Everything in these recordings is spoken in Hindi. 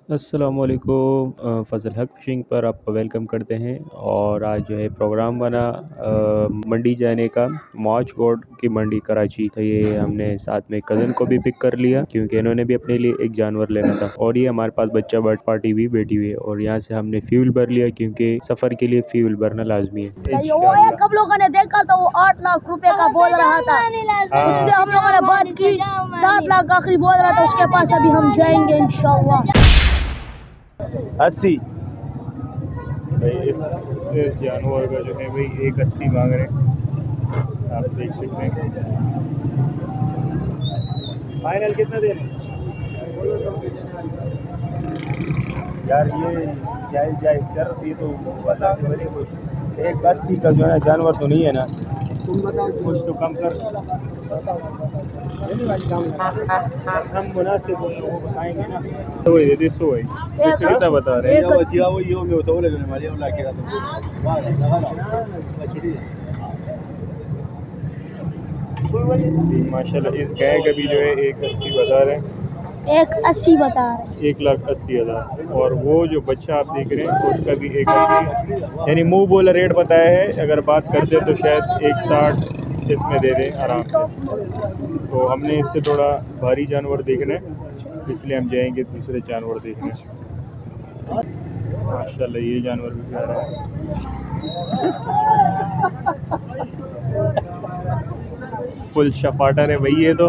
अस्सलामुअलैकुम। फ़ज़ल हक फ़िशिंग पर आपका वेलकम करते हैं। और आज जो है प्रोग्राम बना मंडी जाने का, मॉच गोड की मंडी कराची। तो ये हमने साथ में कज़न को भी पिक कर लिया क्योंकि इन्होंने भी अपने लिए एक जानवर लेना था। और ये हमारे पास बच्चा बर्ड पार्टी भी बैठी हुई है। और यहाँ से हमने फ्यूल भर लिया क्योंकि सफ़र के लिए फ्यूल भरना लाजमी है। वो एक हम लोगों ने देखा तो वो 8 लाख रुपए का बोल रहा था। उससे हम लोगों ने बात की, 7 लाख आखिरी बोल रहा था। उसके पास अभी हम जाएंगे इंशाल्लाह। 80 भाई इस जानवर का जो है भाई 180 मांग रहे हैं, आप देख सकते हैं। फाइनल कितना दे रहे हैं यार? ये जायज़ जायज़ कर दी तो बता के मेरे को। 180 का जो है जानवर तो नहीं है ना, तुम बताओ कुछ तो कम कर। हम मुनासिब लोगों को बताएंगे ना। तो ये देखो भाई कितना बता रहे हैं। माशाल्लाह इस गाय का भी जो है 180 बता रहे हैं। 180 बता रहे। 1,80,000। और वो जो बच्चा आप देख रहे हैं उसका भी 180, यानी मुंह बोला रेट बताया है। अगर बात करते तो शायद 160 इसमें दे दें आराम से। तो हमने इससे थोड़ा भारी जानवर देखना है, इसलिए हम जाएंगे दूसरे जानवर देखने। माशाल्लाह ये जानवर भी प्यारा है। फुल शफाटर है भाई ये तो।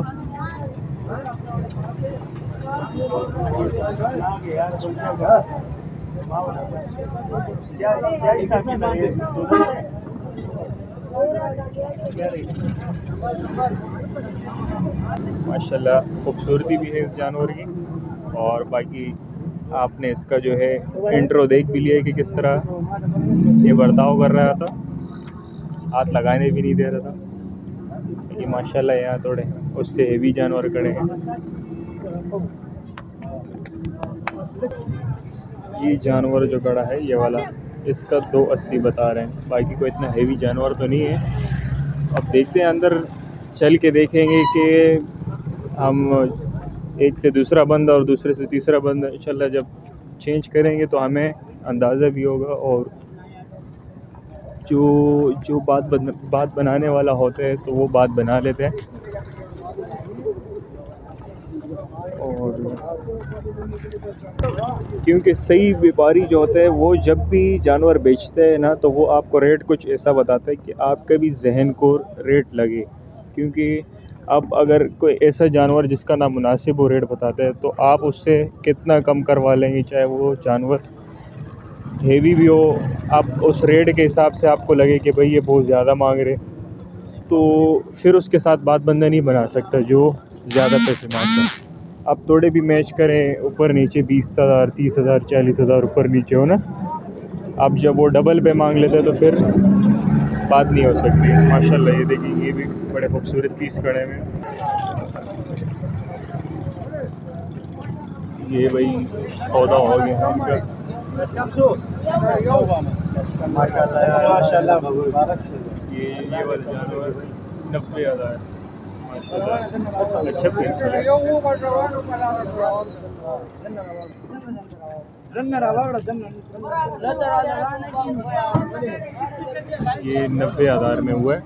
माशाल्लाह खूबसूरती भी है इस जानवर की। और बाकी आपने इसका जो है इंट्रो देख भी लिया कि किस तरह ये बर्ताव कर रहा था, हाथ लगाने भी नहीं दे रहा था। ये माशाल्लाह यहाँ थोड़े उससे हेवी जानवर खड़े हैं। ये जानवर जो खड़ा है ये वाला, इसका 280 बता रहे हैं। बाकी कोई इतना हेवी जानवर तो नहीं है। अब देखते हैं, अंदर चल के देखेंगे कि हम एक से दूसरा बंदा और दूसरे से तीसरा बंदा इंशाल्लाह जब चेंज करेंगे तो हमें अंदाज़ा भी होगा। और जो बात बनाने वाला होता है तो वो बात बना लेते हैं। और क्योंकि सही व्यापारी जो होता है वो जब भी जानवर बेचते हैं ना, तो वो आपको रेट कुछ ऐसा बताता है कि आपके भी जहन को रेट लगे। क्योंकि अब अगर कोई ऐसा जानवर जिसका ना मुनासिब वो रेट बताता है तो आप उससे कितना कम करवा लेंगे, चाहे वो जानवर हेवी भी हो। आप उस रेट के हिसाब से आपको लगे कि भाई ये बहुत ज़्यादा मांग रहे, तो फिर उसके साथ बात बंदा नहीं बना सकता जो ज़्यादा पैसे मांगता है। आप थोड़े भी मैच करें ऊपर नीचे 20,000 30,000 40,000 ऊपर नीचे हो ना, अब जब वो डबल पे मांग लेते हैं तो फिर बात नहीं हो सकती। माशाल्लाह ये देखिए ये भी बड़े खूबसूरत पीस खड़े हैं। ये भाई सौदा हो गया इनका। ये वाला जानवर 90,000 माशाल्लाह अच्छा पीस खड़े। ये 90,000 में हुआ है।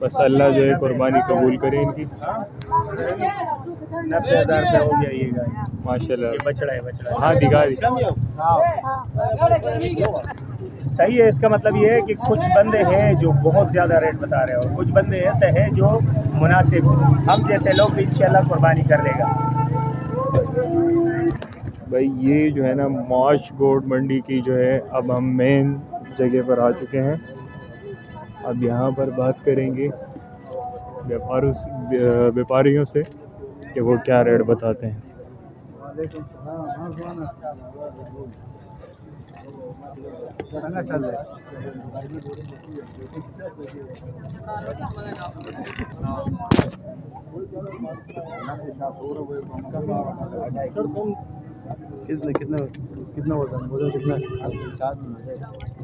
बस अल्लाह जो है कुर्बानी कबूल करे इनकी। 90,000 पे हो गया ये गाय माशाल्लाह। ये बछड़ा है हाँ दिखा दी। सही है। इसका मतलब ये है कि कुछ बंदे हैं जो बहुत ज़्यादा रेट बता रहे हैं और कुछ बंदे ऐसे हैं जो मुनासिब, हम जैसे लोग इंशाल्लाह कुर्बानी कर लेगा। भाई ये जो है ना मॉच गोड मंडी की जो है, अब हम मेन जगह पर आ चुके हैं। अब यहाँ पर बात करेंगे व्यापारियों से कि वो क्या रेट बताते हैं। कितना कितना वजन कितना?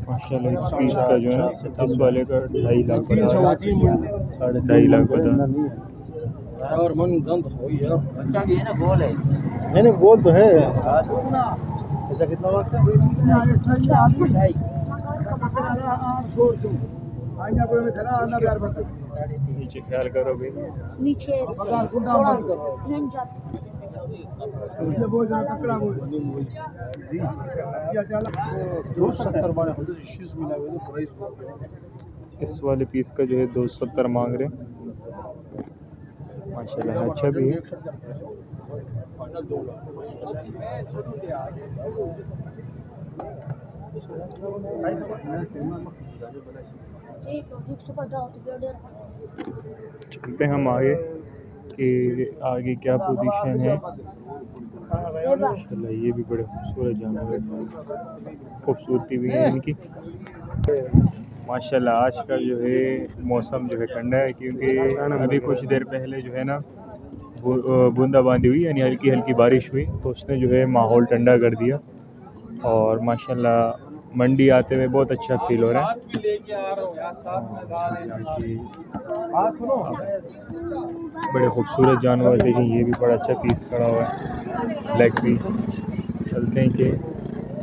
माशाल्लाह इस पीस का जो है ना, इस वाले का 2.5 लाख बता, 2.5 लाख बता। और मन दम तो सही है, बच्चा भी है ना, गोल है। नहीं बोल तो है। ऐसा कितना वक्त है? नीचे ख्याल करो भाई। नीचे 270 माने इस वाले पीस का जो है 270 मांग रहे हैं। माशाल्लाह अच्छा भी है। चलते हैं हम आगे कि आगे क्या पोजीशन है। माशाल्लाह ये भी बड़े खूबसूरत जानवर है, खूबसूरती भी है इनकी। माशाल्लाह आज का जो है मौसम जो है ठंडा है, क्योंकि अभी कुछ देर पहले जो है ना बूंदाबांदी हुई, यानी हल्की हल्की बारिश हुई, तो उसने जो है माहौल ठंडा कर दिया। और माशाल्लाह मंडी आते हुए बहुत अच्छा फील हो रहा है। बड़े खूबसूरत जानवर देखें, ये भी बड़ा अच्छा पीस खड़ा हुआ है, ब्लैक पीस। चलते हैं कि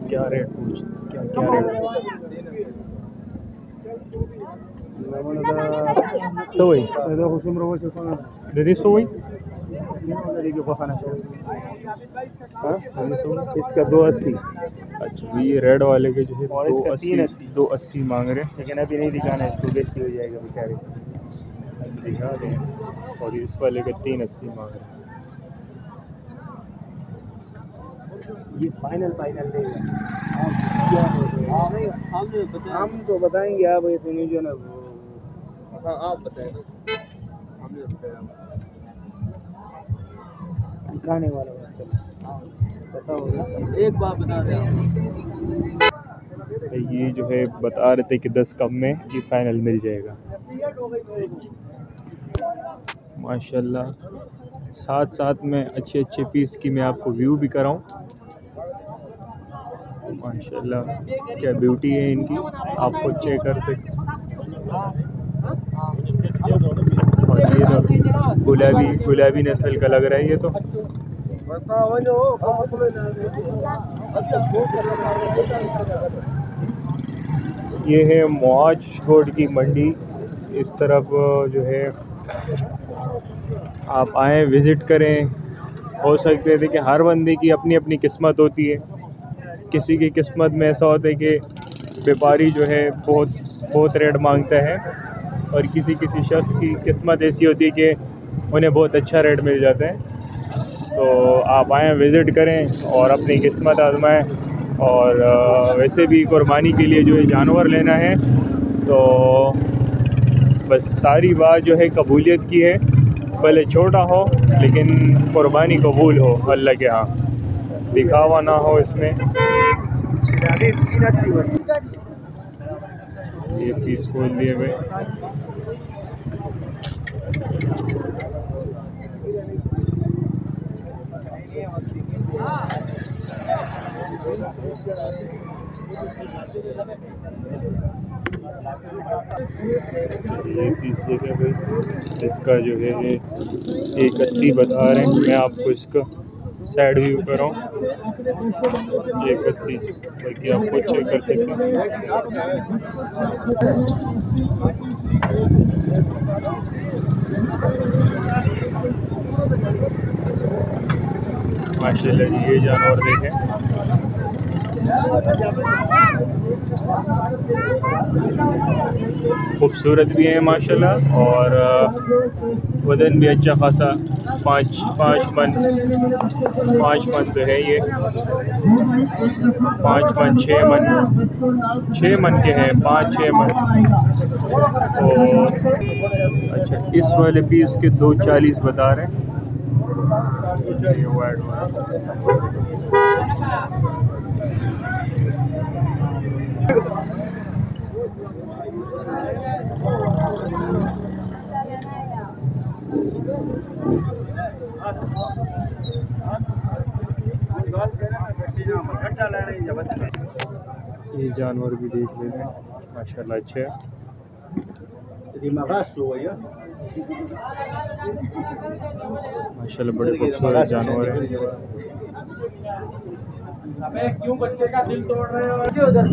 क्या रेट क्या क्या रेट सोई दीदी सोई इसका 280। अच्छा ये रेड वाले के जो है 280 मांग रहे हैं, लेकिन अभी नहीं दिखाना है, इसको बेचती हो जाएगा बेचारे, दिखा दें। और इस वाले के 380 मांग रहे हैं। ये फाइनल हम तो बताएंगे, आप ऐसे नहीं जो ना। हाँ आप बताएं, हमने बताया दिखाने वाला पता होगा। एक बात बता दें, ये जो है बता रहे थे कि 10 कम में ये फाइनल मिल जाएगा। माशाल्लाह साथ साथ में अच्छे अच्छे पीस की मैं आपको व्यू भी कराऊं। माशाल्लाह क्या ब्यूटी है इनकी, आप खुद चेक कर सकते। और ये तो गुलाबी नस्ल का लग रहा है ये तो। ये है मुआज रोड की मंडी। इस तरफ जो है आप आएँ, विज़िट करें। हो सकते थे कि हर बंदे की अपनी अपनी किस्मत होती है। किसी की किस्मत में ऐसा होता है कि व्यापारी जो है बहुत रेट मांगता है, और किसी शख्स की किस्मत ऐसी होती है कि उन्हें बहुत अच्छा रेट मिल जाता है। तो आप आएँ, विज़िट करें और अपनी किस्मत आजमाएं। और वैसे भी कुर्बानी के लिए जो है जानवर लेना है, तो बस सारी बात जो है कबूलियत की है। भले छोटा हो लेकिन कुर्बानी कबूल हो अल्लाह के यहाँ, दिखावा ना हो इसमें। ये पीस खोल दिए हुए। ये पीस देखें भाई, इसका जो है 180 बता रहे हैं। मैं आपको इसका साइड व्यू कर रहा हूँ, 180, बल्कि आपको चेक कर सकते हैं। माशाल्लाह जी ये जानवर देखें, खूबसूरत भी है माशाल्लाह, और वजन भी अच्छा खासा 5 मन तो है ये। 5 मन 6 मन के हैं, 5-6 मन। और अच्छा इस वाले पीस के 240 बता रहे हैं। ये वाइड वाला ये जानवर भी देख लेते हैं, माशाल्लाह अच्छे हैं। माशाल्लाह बड़े खूबसूरत जानवर हैं। अबे क्यों बच्चे का दिल तोड़ रहे हो? उधर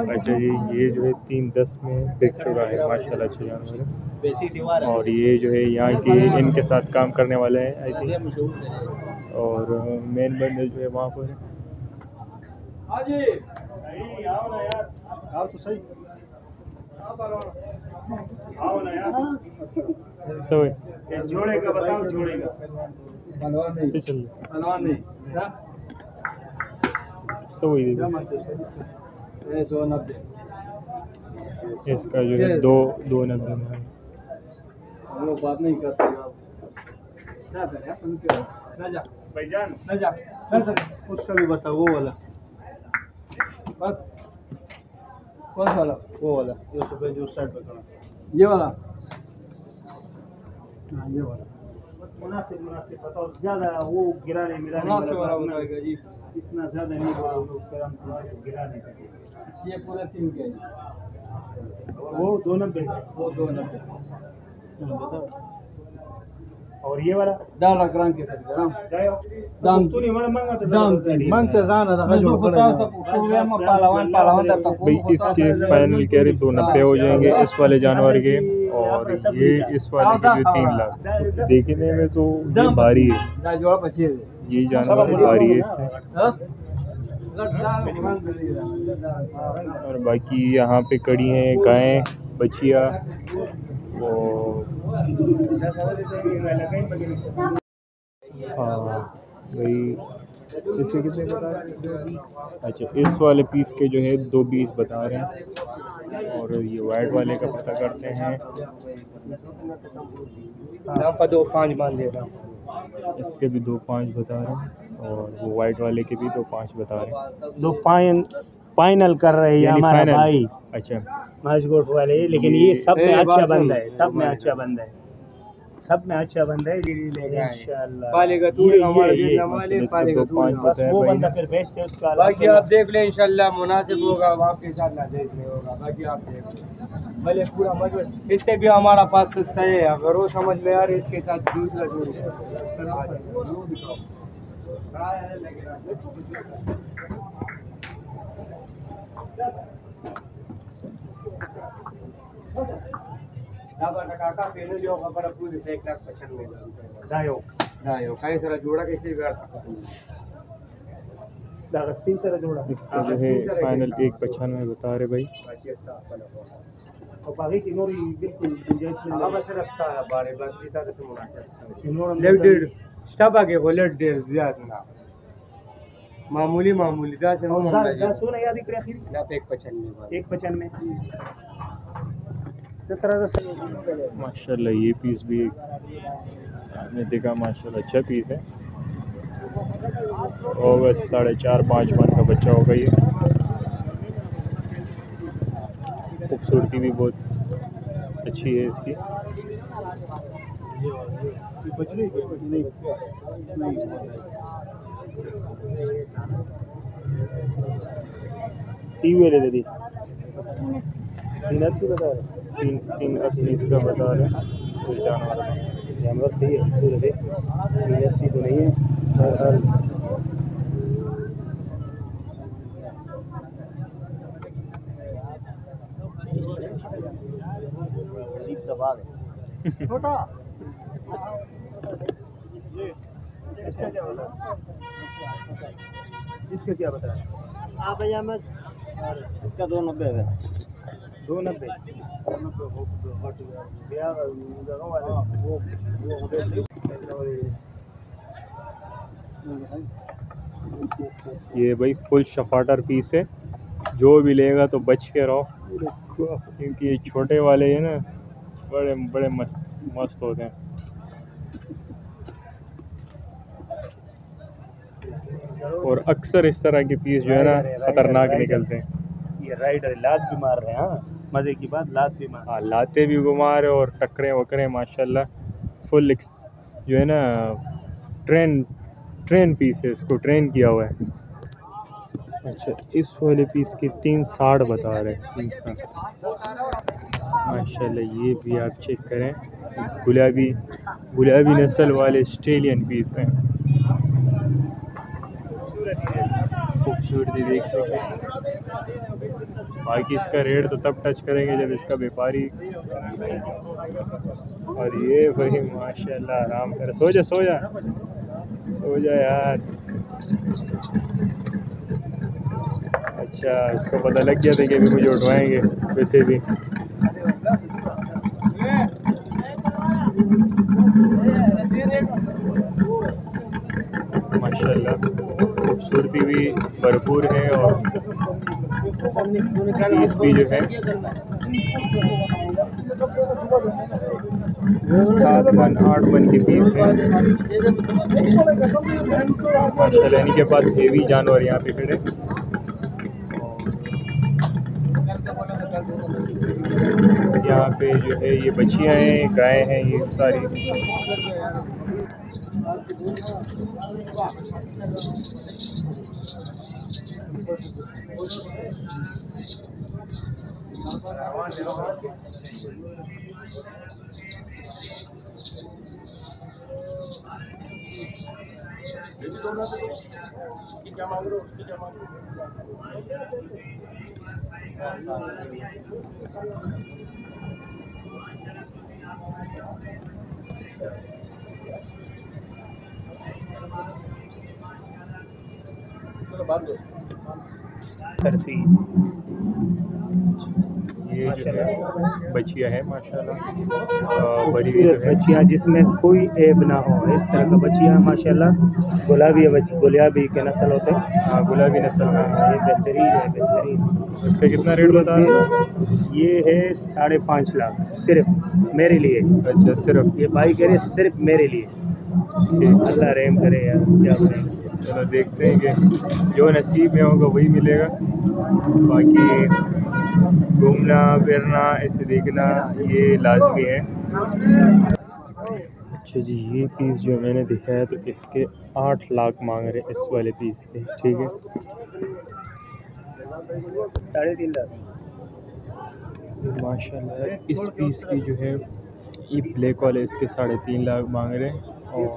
अच्छा जी, ये जो है 310 में बिक चुका है माशाल्लाह, अच्छा जानवर है। और ये जो है यहाँ के इनके साथ काम करने वाले हैं आई थिंक, और मेन बंडल जो है वहाँ पर है। आओ ना यार, आओ तो सही, आओ ना यार। सो जोड़ेगा बताओ, जोड़ेगा से चल नहीं सो ही दो 90 इसका जो है 290 में है। हम लोग बात नहीं करते क्या करें यार, तुम क्यों ना जा भाईजान, ना जा सर उसका भी बताओ, वो वाला बस, कौन सा वाला? वो वाला जो सफेद जो साइड पे खड़ा, ये वाला। हाँ ये वाला मुनासिब बताओ, ज्यादा वो गिरा नहीं मिला वाला बताएगा जी, इतना ज्यादा नहीं गिरा नहीं सके। ये पूरा 3 के वो 290, वो 290 बताओ। और ये वाला दाल रंग के दाम तू नहीं मांगा तो दाम मांगते जाना था जो भाई इसके फाइनल कह रहे 290 हो जाएंगे इस वाले जानवर के, और ये इस वाले के जो 3 लाख। देखने में तो ये भारी है, ये जानवर भारी है इससे। और बाकी यहाँ पे कड़ी हैं गायें, बछिया, वो हाँ भाई इससे कितने बता रहे हैं? अच्छा, इस वाले पीस के जो है 220 बता रहे हैं, और ये वाइट वाले का पता करते हैं। यहाँ पर 2.5 मान देगा, इसके भी 2.5 बता रहे हैं, और वो वाइट वाले के भी 2.5 बता रहे हैं। 2 फाइनल कर रहे हैं हमारा भाई। अच्छा, मजगूट वाले, लेकिन ये सब में अच्छा बंदा है, सब में अच्छा बंदा है, सब में अच्छा बंदा है इंशाल्लाह। पालेगा तू हमारे दिन हमारे पालेगा तू, बस वो बंदा फिर बेचते उसका। बाकी आप देख ले इंशाल्लाह, मुनासिब होगा आपके साथ ना देखने होगा। बाकी आप देख ले भले पूरा मजबूत, इससे भी हमारा पास सस्ता है, अगर वो समझ में आ रही इसके साथ दूसरा जोड़ काका पहले लियो खबर पूरी 1,95,000 दायो दायो काही सर जोड़ा कैसे बिगाड़ सकता दागस्तीन सर जोड़ा। इसका जो है फाइनल 195 बता रहे भाई। और बाकी तीनों बिल्कुल गुंजाइश में बस रखता है बारे बाकी सारे से मुनासिब लेफ्ट डेढ़ स्टॉप आगे वो लेफ्ट डेढ़ ज्यादा ना मामूली मामूली दा से मामूली सुन याद इकरे आखिर ना 195 माशाल्लाह ये पीस भी आपने देखा, माशाल्लाह अच्छा पीस है। और बस 4.5-5 मन का बच्चा होगा ये। खूबसूरती भी बहुत अच्छी है इसकी। सी वे ले दी 380 बता रहे, 380 इसका बता रहे हैं। जानवर सही है, 380 तो नहीं है हर छोटा इसका क्या बता इसका क्या बता आप भैया मैं इसका 290 है 290 ये भाई फुल शफाटर पीस है, जो भी लेगा तो बच के रहो, क्योंकि ये छोटे वाले हैं ना, बड़े बड़े मस्त होते हैं। और अक्सर इस तरह के पीस जो है ना खतरनाक निकलते हैं। ये राइडर लात भी मार रहे हैं, हाँ मजे की बात, लात भी मार, हाँ लाते भी घुमा रहे और टकरे वकरे माशाल्लाह फुल जो है ना ट्रेन पीस है, इसको ट्रेन किया हुआ है। अच्छा, इस वाले पीस की 360 बता रहे हैं, 360 माशाल्लाह। ये भी आप चेक करें, गुलाबी गुलाबी नस्ल वाले ऑस्ट्रेलियन पीस हैं। खूबसूरती देख सकें। बाकी इसका रेट तो तब टच करेंगे जब इसका व्यापारी। और ये भाई माशाल्लाह आराम कर। सो जा सो जा सो जा यार। अच्छा, इसको पता लग गया था कि अभी मुझे उठवाएंगे। वैसे भी माशाल्लाह खूबसूरती भी भरपूर है और पीस भी जो है 7 मन 8 मन की पीस है माशाल्लाह। इनके पास हेवी जानवर यहाँ पे खड़े। यहाँ पे जो है ये बच्चियाँ हैं, गाय हैं, ये सारी। खरसी ये जो है बच्चियाँ है माशाल्लाह, बड़ी बच्चियाँ जिसमें कोई ऐब ना हो, इस तरह का बच्चियाँ माशाल्लाह। गुलाबी बच्ची, गुलाबी के नस्ल होते हैं। हाँ, गुलाबी नस्ल में ये बेहतरीन है, बेहतरीन। इसका कितना रेट बता रहे हो? ये है 5.5 लाख सिर्फ मेरे लिए। अच्छा, सिर्फ ये भाई कह रहे सिर्फ मेरे लिए। अल्लाह रहम करे यार, क्या करें। चलो देखते हैं कि जो नसीब में होगा वही मिलेगा। बाकी घूमना फिरना ऐसे देखना ये लाजमी है। अच्छा जी, ये पीस जो मैंने दिखाया तो इसके 8 लाख मांग रहे इस वाले पीस के। ठीक है, 3.5 लाख माशाल्लाह। इस पीस की जो है ये ब्लैक वाले इसके 3.5 लाख मांग रहे हैं। और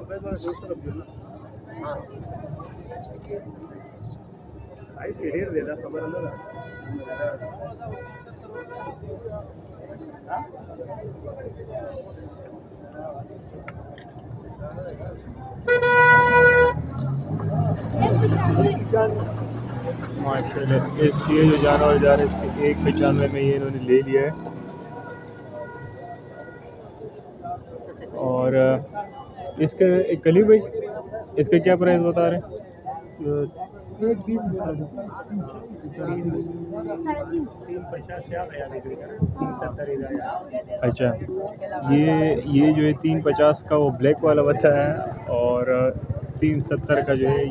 माशाल्लाह इस ये जो जानवर जा रहे हैं इसके 1.95 में ये इन्होंने ले लिया है। और इसका एक कली भाई, इसका क्या प्राइस बता रहे हैं? अच्छा, ये जो है 350 का वो ब्लैक वाला बच्चा है और 370 का जो है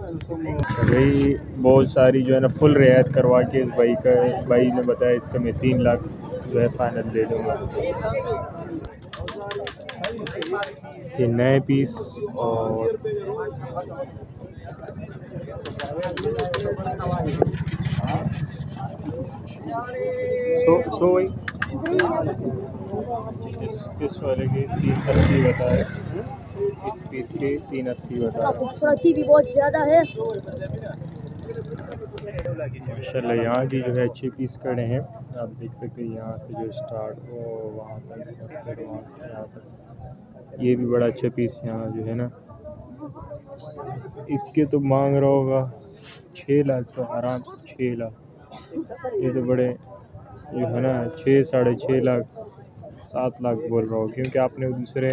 भाई बहुत सारी जो है ना फुल रियायत करवा के इस भाई ने बताया इसका मैं 3 लाख जो है फाइनल दे दूँगा। ये नए पीस और सो भाई इस वाले के 380 बताए, इस पीस के 380 बताए। खूबसूरती भी बहुत ज़्यादा है माशाल्लाह। यहाँ की जो है अच्छे पीस खड़े हैं, आप देख सकते हैं। यहाँ से जो स्टार्ट हो वहाँ तक, फिर वहाँ से यहाँ तक। ये भी बड़ा अच्छा पीस यहाँ जो है ना, इसके तो मांग रहा होगा 6 लाख तो आराम, 6 लाख। ये तो बड़े जो है ना 6 साढ़े 6 लाख 7 लाख बोल रहा हो, क्योंकि आपने दूसरे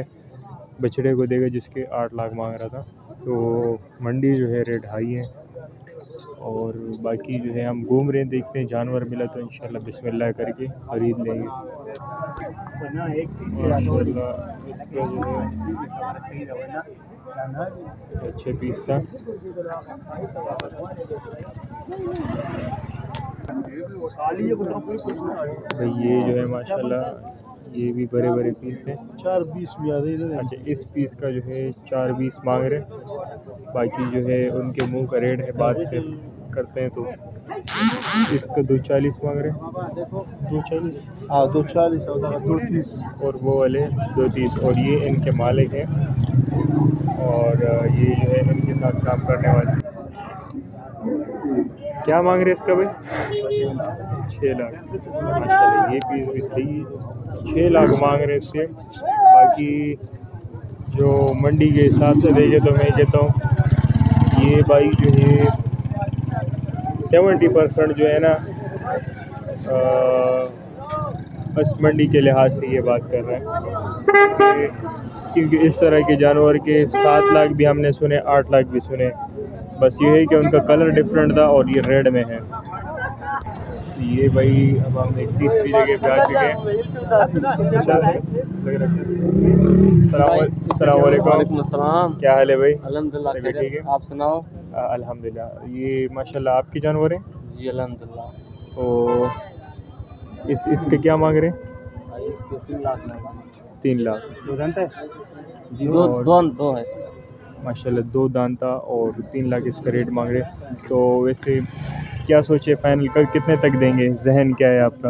बछड़े को देखा जिसके 8 लाख मांग रहा था। तो मंडी जो है रेट हाई है। और बाकी जो है हम घूम रहे हैं, देखते हैं जानवर मिला तो इंशाल्लाह बिस्मिल्लाह करके ख़रीद लेंगे। माशाल्लाह इसका जो है अच्छे पीस था। भाई ये जो है माशाल्लाह ये भी बड़े बड़े पीस हैं। 420 में आ रही है। अच्छा, इस पीस का जो है 420 मांग रहे, बाकी जो है उनके मुंह का रेट है, बात करते हैं तो इसका 240 मांग रहे, 240, हाँ 240 और 230, और वो वाले 230। और ये इनके मालिक हैं, और ये जो है इनके साथ काम करने वाले। क्या मांग रहे इसका भाई? 6 लाख। माशाल्लाह, ये पीस भी सही है, 6 लाख मांग रहे इसके। बाकी जो मंडी के हिसाब से देखे तो मैं कहता हूँ ये भाई जो है 70% जो है ना बस मंडी के लिहाज से ये बात कर रहे हैं, क्योंकि इस तरह के जानवर के 7 लाख भी हमने सुने, 8 लाख भी सुने। बस ये है कि उनका कलर डिफरेंट था और ये रेड में है। ये भाई अब हम एक तीसरी जगह पे आ चुके हैं। अस्सलाम वालेकुम। क्या हाल है भाई? अल्हम्दुलिल्लाह, ठीक है, आप सुनाओ। अल्हम्दुलिल्लाह। ये माशाल्लाह आपके जानवर हैं जी अल्हम्दुलिल्लाह। तो इसके क्या मांग रहे हैं? इसके 3 लाख 3 लाख जी, और दो है माशाल्लाह, 2 दांता और 3 लाख इसका रेट मांग रहे हैं। तो वैसे क्या सोचे, फाइनल कर कितने तक देंगे? जहन क्या है आपका?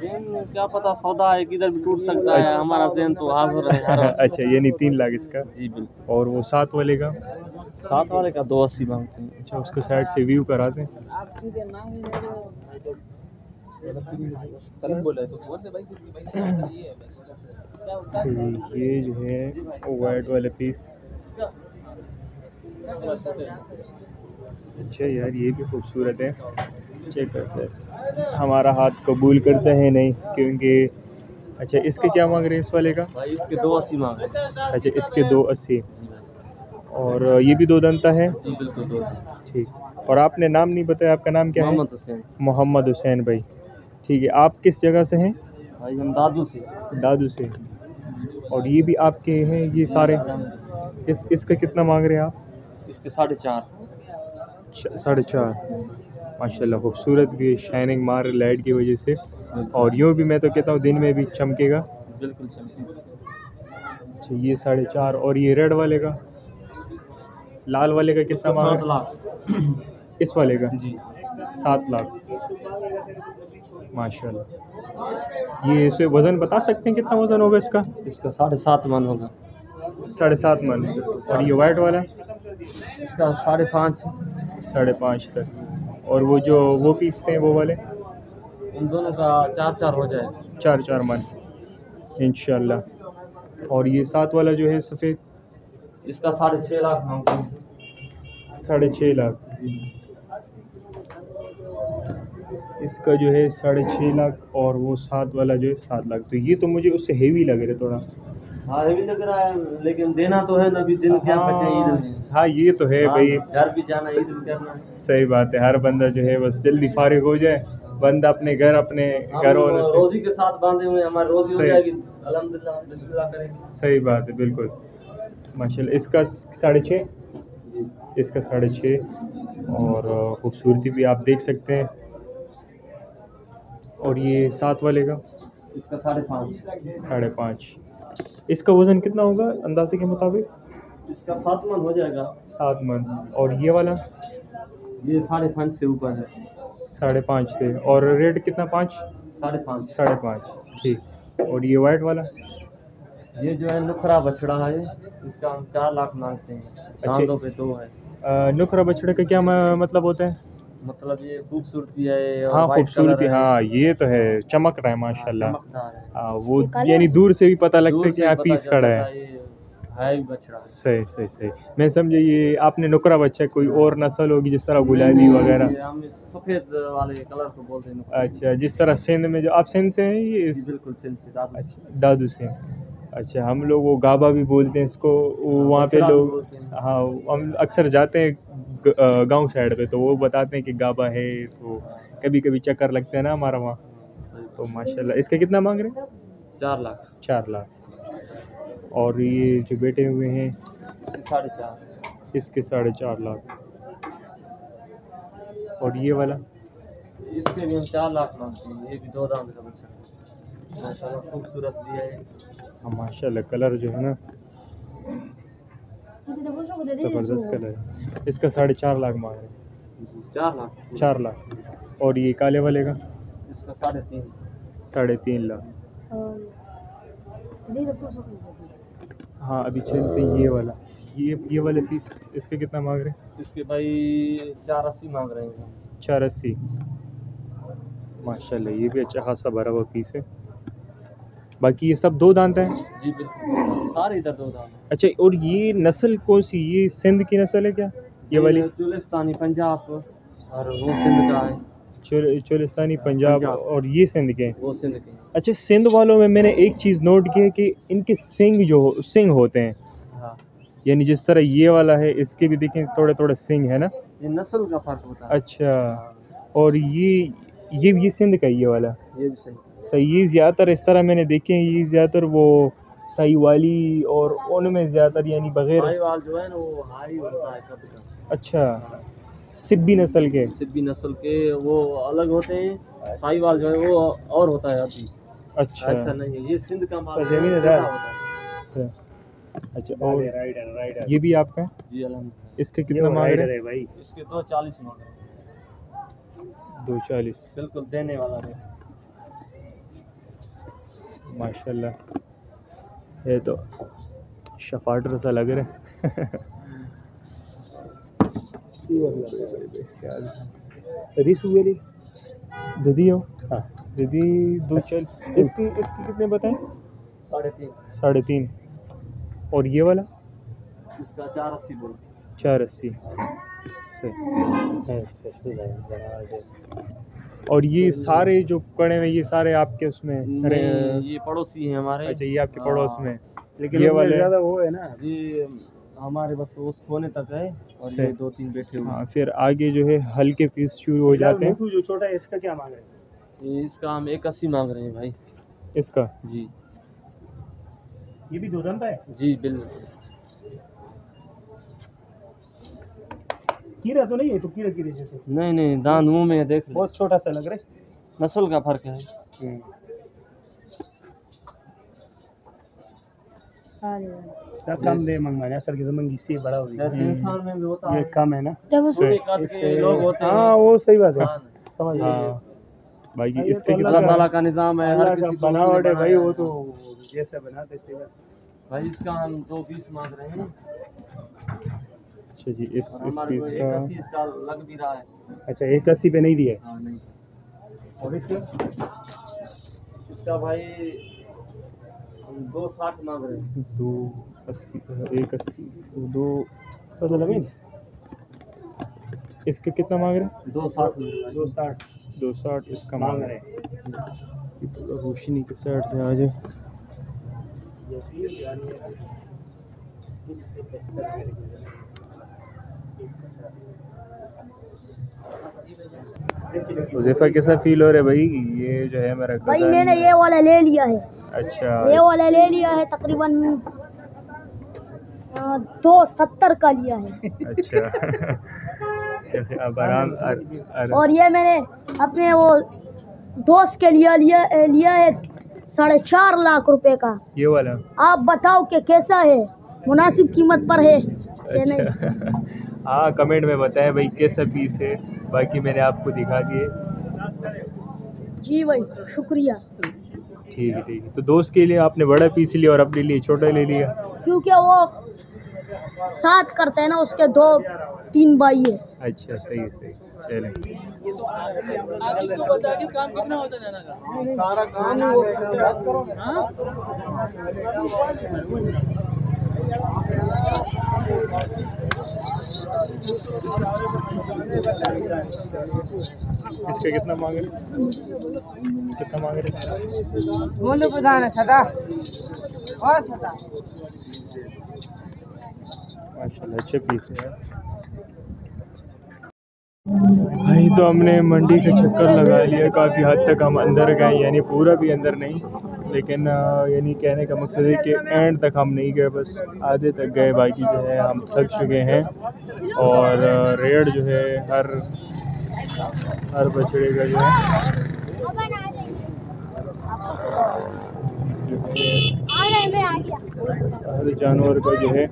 क्या पता, सौदा है किधर भी टूट सकता है, हमारा जहन तो हाजिर है। अच्छा, यानी 3 लाख इसका। जी बिल्कुल। और वो 7 वाले का? 7 वाले का 280 मांगते हैं। अच्छा, उसको साइड से व्यू करा दें। ये जो है वाइट वाले पीस, अच्छा यार ये भी खूबसूरत है। चेक करते हैं, हमारा हाथ कबूल करता है नहीं क्योंकि। अच्छा, इसके क्या मांग रहे हैं इस वाले का? भाई इसके 280 मांग रहे हैं। अच्छा, इसके 280। और ये भी 2 दंता है? जी बिल्कुल 2। ठीक। और आपने नाम नहीं बताया, आपका नाम क्या है? मोहम्मद हुसैन। मोहम्मद हुसैन भाई, ठीक है। आप किस जगह से हैं? भाई हम दादू से। दादू से। और ये भी आपके हैं ये सारे? इसका कितना मांग रहे हैं आप? इसके 4.5। 4.5। माशाल्लाह, खूबसूरत भी है, शाइनिंग मार लाइट की वजह से। और यूँ भी मैं तो कहता हूँ दिन में भी चमकेगा। बिल्कुल चमकेगा। अच्छा, ये 4.5। और ये रेड वाले का, लाल वाले का कितना मांग? 7 लाख। इस वाले का जी 7 लाख। माशाल्लाह। ये इसे वज़न बता सकते हैं कितना वज़न होगा इसका? इसका 7.5 मन होगा। 7.5 मन। और ये वाइट वाला? इसका 5.5। 5.5 तक। और वो जो वो पीसते हैं वो वाले? उन दोनों का 4-4 हो जाए। 4-4 मन इंशाल्लाह। और ये 7 वाला जो है सफ़ेद? इसका 6.5 लाख मांगते हैं। 6.5 लाख। इसका जो है 6.5 लाख, और वो 7 वाला जो है 7 लाख। तो ये तो मुझे उससे हेवी लग रहा है थोड़ा। हाँ हेवी लग रहा है, लेकिन देना तो है ना, अभी दिन क्या बचे ईद में। हाँ ये तो है भाई, घर भी जाना, ईद भी करना। सही बात है। हर बंदा जो है बस जल्दी फारिग हो जाए, बंदा अपने घरों से रोजी के साथ बांधे हुए, हमारी रोजी हो जाएगी अल्हम्दुलिल्लाह, बिस्मिल्लाह करेंगे। सही बात है, बिल्कुल माशाल्लाह। इसका 6.5, इसका 6.5। और खूबसूरती भी आप देख सकते हैं। और ये 7 वाले का? इसका 5.5। 5.5। इसका वज़न कितना होगा अंदाजे के मुताबिक? इसका 7 मन हो जाएगा। 7 मन। और ये वाला? ये 5.5 से ऊपर है। 5.5 से। और रेट कितना? 5? 5.5। 5.5, ठीक। और ये वाइट वाला? ये जो है नुखरा बछड़ा है, इसका हम 4 लाख मांगते हैं। दांतों पे 2 है। नुखरा बछड़े का क्या मतलब होता है? मतलब ये खूबसूरती है और हाँ वाइट खूबसूरती, कलर है। हाँ ये तो है, चमक रहा है माशाल्लाह। चमकदार है। हाँ वो यानी दूर से भी पता लगता है दूर कि से यहाँ पता पीस चलता खड़ा है। ये है ही बछड़ा। सही सही सही। मैं समझे ये आपने नुकरा बच्चा, कोई और नस्ल होगी जिस तरह गुलाबी वगैरह? ये हम सफेद वाले कलर को बोलते हैं। अच्छा, जिस तरह सिंध में, जो आप सिंध से हैं ये? बिल्कुल सिंध से, दादू। अच्छा, दादू से। अच्छा, हम लोग वो गाबा भी बोलते हैं इसको, वहाँ पे लोग। हाँ, हम अक्सर जाते हैं गांव साइड पे, तो वो बताते हैं कि गाबा है, तो कभी कभी चक्कर लगते हैं ना हमारा वहाँ। तो माशाल्लाह, इसके कितना मांग रहे हैं? 4 लाख। 4 लाख। और ये जो बैठे हुए हैं 4.5, इसके 4.5 लाख। और ये वाला? इसके भी हम 4 लाख मांगते हैं। ये भी 2 दांत का बच्चा। माशाल्लाह खूबसूरत भी है। हाँ माशाल्लाह, कलर जो है ना ज़बरदस्त कलर है। इसका 4.5 लाख मांग रहे हैं। 4 लाख। 4 लाख। और ये काले वाले का? इसका 3.5। 3.5 लाख। हाँ अभी चलते ये वाला, ये वाले पीस इसके कितना मांग रहे हैं? इसके भाई 480 मांग रहे हैं। 480। माशाल्लाह ये भी अच्छा खासा भरा हुआ पीस है। बाकी ये सब 2 दांत हैं? जी बिल्कुल, सारे इधर 2 दांत। अच्छा, और ये नस्ल कौन सी? ये सिंध की नस्ल है क्या ये वाली? चोलिस्तानी पंजाब और वो सिंध का है। चोलिस्तानी पंजाब और ये सिंध के? वो सिंध के। अच्छा, सिंध वालों में मैंने एक चीज़ नोट की है कि इनके सिंग होते हैं। हाँ, यानी जिस तरह ये वाला है इसके भी देखें थोड़े थोड़े सिंग है ना? ये नस्ल का फर्क होता है। अच्छा, और ये सिंध का ये वाला? ये भी सही। सही। ये ज़्यादातर इस तरह मैंने देखे हैं, ये ज़्यादातर वो सही वाली और उनमें ज़्यादातर यानी बगैर साहिवाल जो है ना वो हाई होता है कभी का। अच्छा, सिब्बी नस्ल के? सिब्बी नस्ल के वो अलग होते हैं, साहिवाल जो है वो और होता है अभी। अच्छा, ऐसा नहीं है, ये सिंध का माल जमीन है, है। होता है। अच्छा, और ये भी आपका है? जी अल्हम्दुलिल्लाह। इसके कितना मांग रहे हैं भाई? इसके 240 मांग रहे हैं। 240। बिल्कुल देने वाला है। माशाल्लाह, ये तो शफाटर सा लग रहा है। दीदी हो? हाँ दीदी 240। इसकी कितने बताएं? 3.5। 3.5। और ये वाला? इसका 480 बोल। 480 से। और ये सारे जो कड़े हैं ये सारे आपके उसमें? अरे ये पड़ोसी हैं हमारे। अच्छा, ये आपके पड़ोस में? लेकिन ये वाले ज़्यादा वो है ना, ये हमारे बस उस कोने तक है और ये 2-3 बैठे हुए। हाँ, फिर आगे जो है हल्के पीस शुरू हो जाते हैं। जो छोटा है इसका क्या मांग रहे हैं? ये इसका हम 180 मांग रहे हैं भाई। इसका? जी। ये भी 2 दांत है? जी बिल्कुल। कीड़ा तो नहीं है? तो कीड़ा जैसे नहीं दांत मुंह में है, देख लो। बहुत छोटा सा लग रहा है। नस्ल का फर्क है। कम दे मंगवाने असल की जमीन से बड़ा हो गया। इंसान में भी होता ये है। कम है ना? के लोग होते हैं। हाँ वो सही बात है, हाँ, समझ हाँ भाई ये इसके तो अल्लाह ताला का निज़ाम है, हर किसी को बनावट है भाई, बनाया वो है। तो जैसे बनाते थे। भाई इसका हम 220 मांग रहे हैं। अच्छा जी, इस हमारे पीस को का? 180 इसका लग भी रहा है। अच्छा 180 पे नहीं दिया है? हाँ नहीं। और इसका भाई हम 260 मांग रहे हैं। 280 180 2 पता लगे? इसके कितना मांग रहे हैं? 260 260 इसका मांग रहे हैं। रोशनी के साइड से आ जाए। हुज़ैफा कैसा फील हो रहा है भाई? ये जो है मेरा भाई मैंने ये वाला ले लिया है। अच्छा, ये वाला ले लिया है, तकरीबन 270 का लिया है। अच्छा। अब आराम और ये मैंने अपने वो दोस्त के लिए लिया है 4.5 लाख रुपए का। ये वाला? आप बताओ कि कैसा है, मुनासिब कीमत पर है या नहीं? अच्छा। हाँ कमेंट में बताएं भाई कैसा पीस है, बाकी मैंने आपको दिखा दिए। जी भाई शुक्रिया। ठीक है। तो दोस्त के लिए आपने बड़ा पीस लिया और अपने लिए छोटा ले लिया? क्योंकि वो साथ करते हैं ना, उसके 2-3 भाई है। अच्छा सही चलें। काम कितना होता जाना का? सारा काम इसका कितना मांग रहे? कितना मांग रहे? बोलो प्रधान है सदा और सदा। माशाल्लाह अच्छे पीस है भाई। तो हमने मंडी का चक्कर लगा लिया, काफ़ी हद तक हम अंदर गए, यानी पूरा भी अंदर नहीं, लेकिन यानी कहने का मकसद है कि एंड तक हम नहीं गए, बस आधे तक गए, बाकी जो है हम थक चुके हैं। और रेट जो है हर बछड़े का जो है जो है हर जानवर का जो है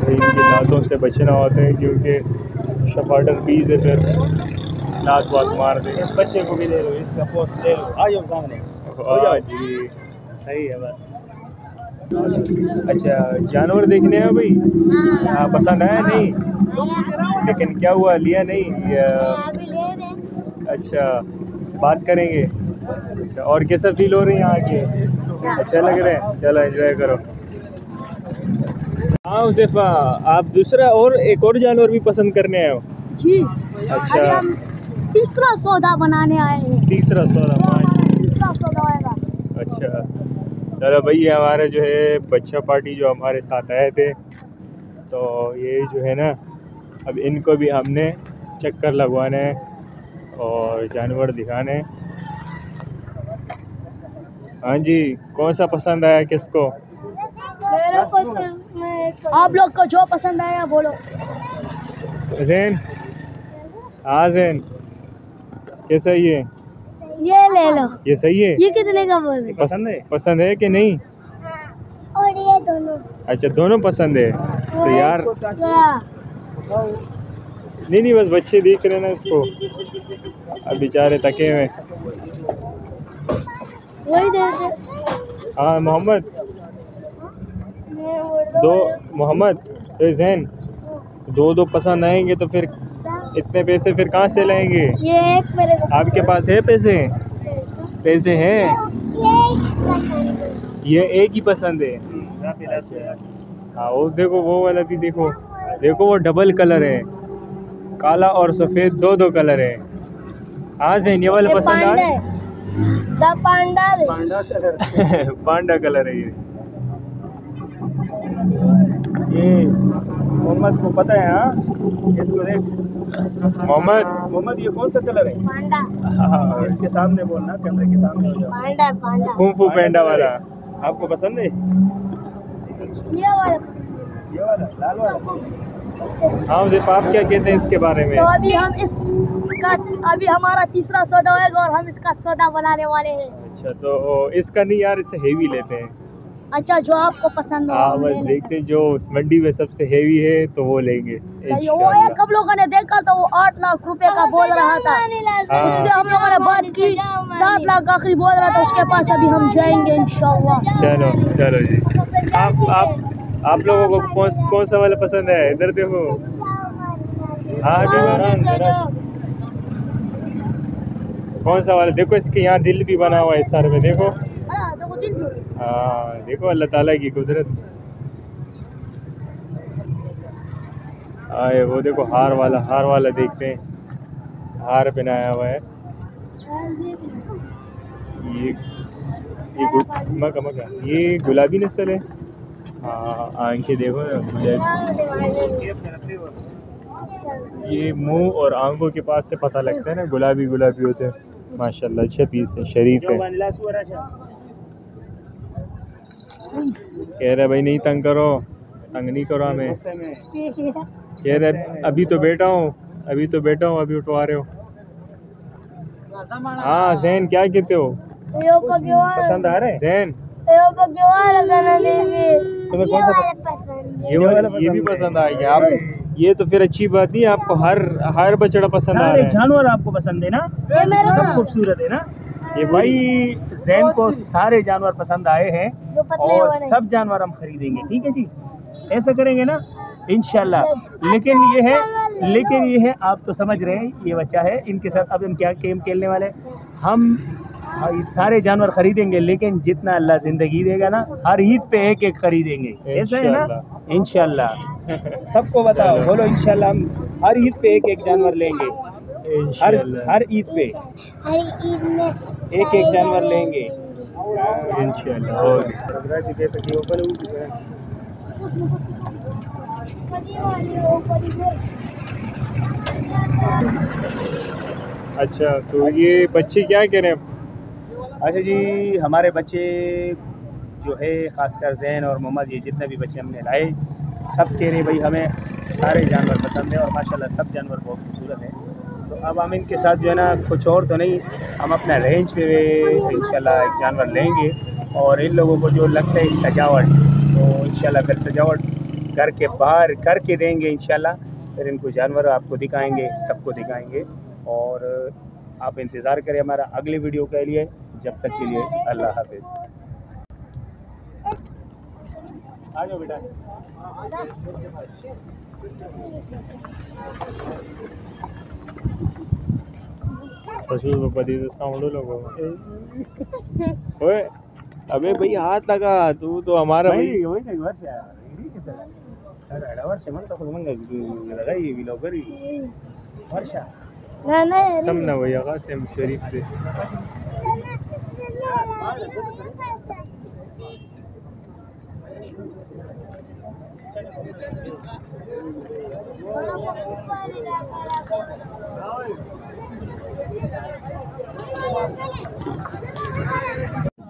इनकी लातों से बचना होता है, क्योंकि शफाटर पी से फिर लात वात मार दे। इस बच्चे को भी ले लो, इसका पोस्ट ले लो, आ जाओ सामने। हाँ जी, सही है बस। अच्छा जानवर देखने हैं भाई? हाँ, पसंद आया नहीं? लेकिन क्या हुआ, लिया नहीं या? अच्छा बात करेंगे। अच्छा और कैसा फील हो रही है यहाँ के? अच्छा लग रहे हैं, चलो एंजॉय करो। हाँ उज़ैफ़ा, आप दूसरा और एक और जानवर भी पसंद करने आए हो? जी। अच्छा। अभी हम तीसरा सौदा बनाने आए हैं। तीसरा सौदा? तीसरा सौदा आएगा। अच्छा चलो भाई, हमारे जो है बच्चा पार्टी जो हमारे साथ आए थे, तो ये जो है ना अब इनको भी हमने चक्कर लगवाने हैं और जानवर दिखाने हैं। हाँ जी, कौन सा पसंद आया किसको? मेरे को आप लोग को जो पसंद आया बोलो। ज़ैन, हाँ ज़ैन, कैसा ये ले लो। ये सही है? ये कितने का बोल रहे? पसंद है कि नहीं? और ये दोनों। अच्छा दोनों पसंद है तो यार नहीं बस बच्चे देख रहे ना इसको, अब बेचारे थके हुए। वही दे दे। हाँ मोहम्मद, दो मोहम्मद, ज़ैन, दो पसंद आएंगे तो फिर इतने पैसे फिर कहाँ से लाएंगे? ये एक मेरे को। आपके पास है पैसे? पैसे हैं? ये एक ही पसंद है? हाँ वो देखो, वो वाला भी देखो, देखो वो डबल कलर है, काला और सफ़ेद, दो कलर है। हाँ ज़ैन, ये वाला पसंद आया? पांडा कलर। पांडा कलर है ये मोहम्मद को पता है? हाँ इसको देख मोहम्मद, ये कौन सा कलर है? पांडा। हाँ, इसके सामने बोलना, कैमरे के सामने हो जाओ। पांडा। कुंग फू पैंडा वाला आपको पसंद है? ये वाला। ये वाला लाल वाला? हाँ उज़ैफ़ा, आप क्या कहते हैं इसके बारे में? तो अभी हमारा तीसरा सौदा होएगा और हम इसका सौदा बनाने वाले हैं। अच्छा तो इसका नहीं यार, इससे हेवी लेते हैं। अच्छा जो आपको पसंद हो हाँ हम बस ले लें। देखते हैं जो उस मंडी में सबसे हेवी है तो वो लेंगे सही है। वो इंशाल्लाह। एक हम लोगों ने देखा तो वो 8 लाख रुपए का बोल रहा था, हाँ। उससे हम लोगों ने बात की, 7 लाख आखिरी बोल रहा था, उसके पास अभी हम जाएंगे इंशाल्लाह। चलो जी। आप लोगों को कौन सा वाला पसंद है? इधर देखो। हाँ कौन सा वाला? देखो इसके यहाँ दिल भी बना हुआ है इस सारे में, देखो। हाँ देखो अल्लाह ताला की कुदरत। आए वो देखो हार वाला देखते हैं, हार पहनाया हुआ है। ये गुलाबी नस्ल है। हाँ आंखें देखो ये मुंह और आंखों के पास से पता लगता है ना, गुलाबी होते हैं। माशाल्लाह अच्छा पीस है, शरीफ है। कह रहे भाई नहीं तंग नहीं करो हमें। कह रहे अभी तो बैठा हूँ, अभी उठवा रहे हो। हाँ ज़ैन क्या कहते हो? पसंद आ रहे हैं? ज़ैन तुम्हें कौन सा पसंद? ये भी पसंद आ गया आप? ये तो फिर अच्छी बात नहीं, आपको हर बछड़ा पसंद आ रहा है। जानवर आपको पसंद है ना? सब खूबसूरत है ना? ये भाई ज़ैन को सारे जानवर पसंद आए हैं और सब जानवर हम खरीदेंगे, ठीक है जी? ऐसा करेंगे ना इंशाल्लाह। लेकिन ये है आप तो समझ रहे हैं, ये बच्चा है, इनके साथ अब हम क्या गेम खेलने वाले। हम सारे जानवर खरीदेंगे, लेकिन जितना अल्लाह जिंदगी देगा ना, हर ईद पे एक खरीदेंगे, ऐसा है ना? इंशाल्लाह। सबको बताओ, बोलो इंशाल्लाह। हम हर ईद पे एक जानवर लेंगे, हर ईद पे एक जानवर लेंगे इंशाल्लाह। अच्छा तो ये बच्चे क्या कह रहे हैं? अच्छा जी, हमारे बच्चे जो है खासकर ज़ैन और मोहम्मद, ये जितने भी बच्चे हमने लाए, सब कह रहे भाई हमें सारे जानवर पसंद है और माशाल्लाह सब जानवर बहुत खूबसूरत हैं। तो अब हम इनके साथ जो है ना कुछ और तो नहीं, हम अपना रेंज पे इंशाल्लाह एक जानवर लेंगे और इन लोगों को जो लगता है सजावट, तो इंशाल्लाह फिर सजावट करके बाहर करके देंगे इंशाल्लाह। फिर इनको जानवर आपको दिखाएंगे, सबको दिखाएंगे। और आप इंतज़ार करें हमारा अगले वीडियो के लिए। जब तक के लिए अल्लाह हाफिज़। आ जाओ बेटा। पशु पति साउंड लोगो ओए अबे भाई हाथ लगा, तू तो हमारा भाई वही वर्ष वर्ष मन तो लगाई बिलोगरी वर्षा समना भैया कासिम शरीफ से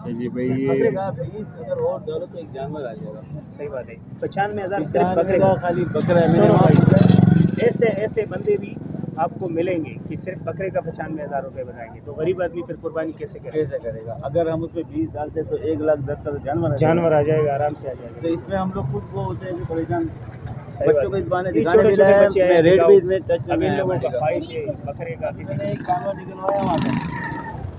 जी भाई ये और डालो तो एक जानवर आ जाएगा। सही बात है। 95,000 सिर्फ बकरे का खाली बकरा है मेरे। ऐसे ऐसे बंदे भी आपको मिलेंगे कि सिर्फ बकरे का 95,000 रुपये बताएंगे, तो गरीब आदमी फिर कुर्बानी कैसे करेगा? अगर हम उसमें 20 डालते तो 1,10,000 जानवर आ जाएगा, आराम से आ जाएगा। तो इसमें हम लोग खुद वो होते हैं कि परेशान बच्चों को इस बहाने दिखाने मिला है, रेट भी इसमें टच में इन लोगों का ख्वाहिश है बकरे का। किसी ने एक जानवर निकलवाया वहाँ से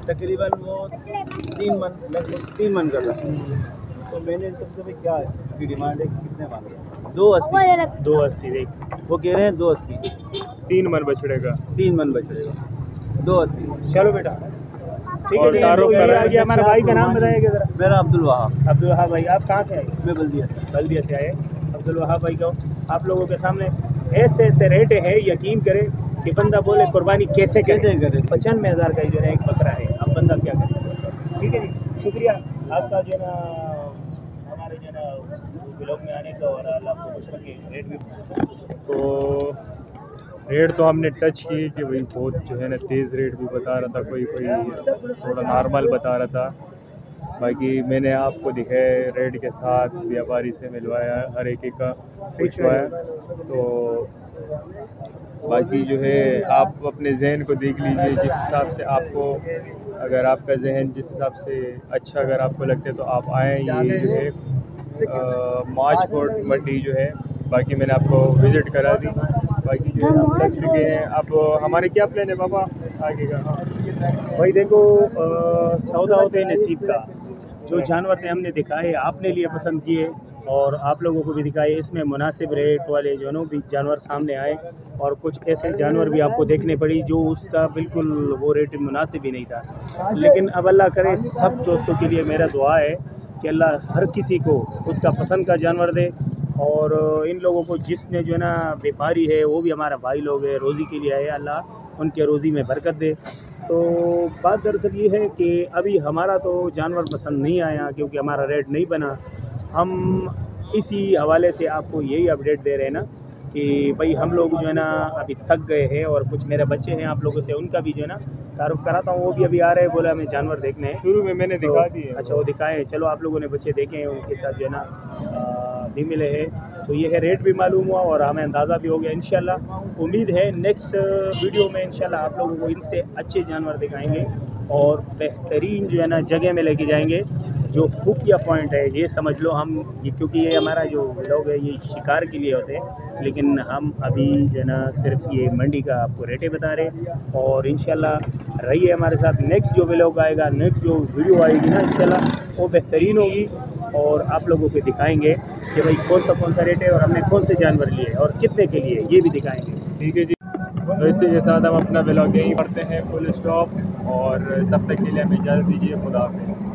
तकरीबन वो 3 मन, लगभग 3 मन का था। तो मैंने सबसे भाई क्या इसकी डिमांड है, कितने मांग रहे हैं? 280। 280 देख, वो कह रहे हैं 280। 3 मन बछड़े का 3 मन बछड़े का 280। चलो बेटा ठीक और है। हमारे भाई का नाम बताइएगा जरा। मेरा अब्दुल वहाब। अब्दुल वहाब भाई, आप कहाँ से आए? मैं बल्दिया से आए। अब्दुल वहाब भाई को आप लोगों के सामने ऐसे ऐसे रेट है, यकीन करें कि बंदा बोले कुर्बानी कैसे करे। 95,000 का जो है एक बकरा है, अब बंदा क्या करे। ठीक है जी, शुक्रिया आपका जो है ना हमारे जो है ना ब्लॉग में आने का, और अल्लाह आपको खुश रखे। रेट भी तो रेट तो हमने टच किए कि भाई बहुत जो है ना तेज़ रेट भी बता रहा था, कोई थोड़ा नॉर्मल बता रहा था। बाकी मैंने आपको दिखाए रेट के साथ व्यापारी से मिलवाया, हर एक का पूछवाया। तो बाकी जो है आप अपने जहन को देख लीजिए, जिस हिसाब से आपको, अगर आपका जहन जिस हिसाब से अच्छा अगर आपको लगता है तो आप आएँ। ये जो है मार्चकोट मंडी जो है, बाकी मैंने आपको विज़िट करा दी। बाकी जो है हम लग चुके हैं। अब हमारे क्या प्लान है पापा आगे का? भाई देखो, सौदा होते हैं नसीब का। जो जानवर थे हमने दिखाए, आपने लिए पसंद किए और आप लोगों को भी दिखाए। इसमें मुनासिब रेट वाले जो भी जानवर सामने आए, और कुछ ऐसे जानवर भी आपको देखने पड़ी जो उसका बिल्कुल वो रेट मुनासिब ही नहीं था। लेकिन अब अल्लाह करे, सब दोस्तों के लिए मेरा दुआ है कि अल्लाह हर किसी को उसका पसंद का जानवर दे। और इन लोगों को जिसने जो है ना व्यापारी है, वो भी हमारा भाई लोग है, रोज़ी के लिए आए, अल्लाह उनके रोज़ी में बरकत दे। तो बात दरअसल ये है कि अभी हमारा तो जानवर पसंद नहीं आया क्योंकि हमारा रेट नहीं बना। हम इसी हवाले से आपको यही अपडेट दे रहे हैं ना कि भाई हम लोग जो है ना अभी थक गए हैं, और कुछ मेरे बच्चे हैं आप लोगों से, उनका भी जो है ना तारुफ कराता हूँ। वो भी अभी आ रहे हैं, बोला हमें जानवर देखने हैं। शुरू में मैंने दिखा दिए। अच्छा, वो दिखाएँ। चलो आप लोगों ने बच्चे देखे हैं, उनके साथ जो है ना भी मिले हैं। तो ये है रेट भी मालूम हुआ और हमें अंदाज़ा भी हो गया। इंशाल्लाह उम्मीद है नेक्स्ट वीडियो में इंशाल्लाह आप लोगों को इनसे अच्छे जानवर दिखाएंगे और बेहतरीन जो है ना जगह में लेके जाएंगे। जो खुफिया पॉइंट है ये समझ लो हम, क्योंकि ये हमारा जो व्लॉग है ये शिकार के लिए होते हैं, लेकिन हम अभी जो है ना सिर्फ ये मंडी का आपको रेटें बता रहे। और इंशाल्लाह रहिए हमारे साथ। नेक्स्ट जो व्लॉग आएगा, नेक्स्ट जो वीडियो आएगी ना, इंशाल्लाह वो बेहतरीन होगी और आप लोगों को दिखाएंगे कि भाई कौन सा रेट है और हमने कौन से जानवर लिए और कितने के लिए, ये भी दिखाएंगे। ठीक है जी, तो इसी के साथ हम अपना व्लॉग यहीं करते हैं फुल स्टॉप, और तब तक के लिए हमें इजाज़त दीजिए। खुदा हाफिज़।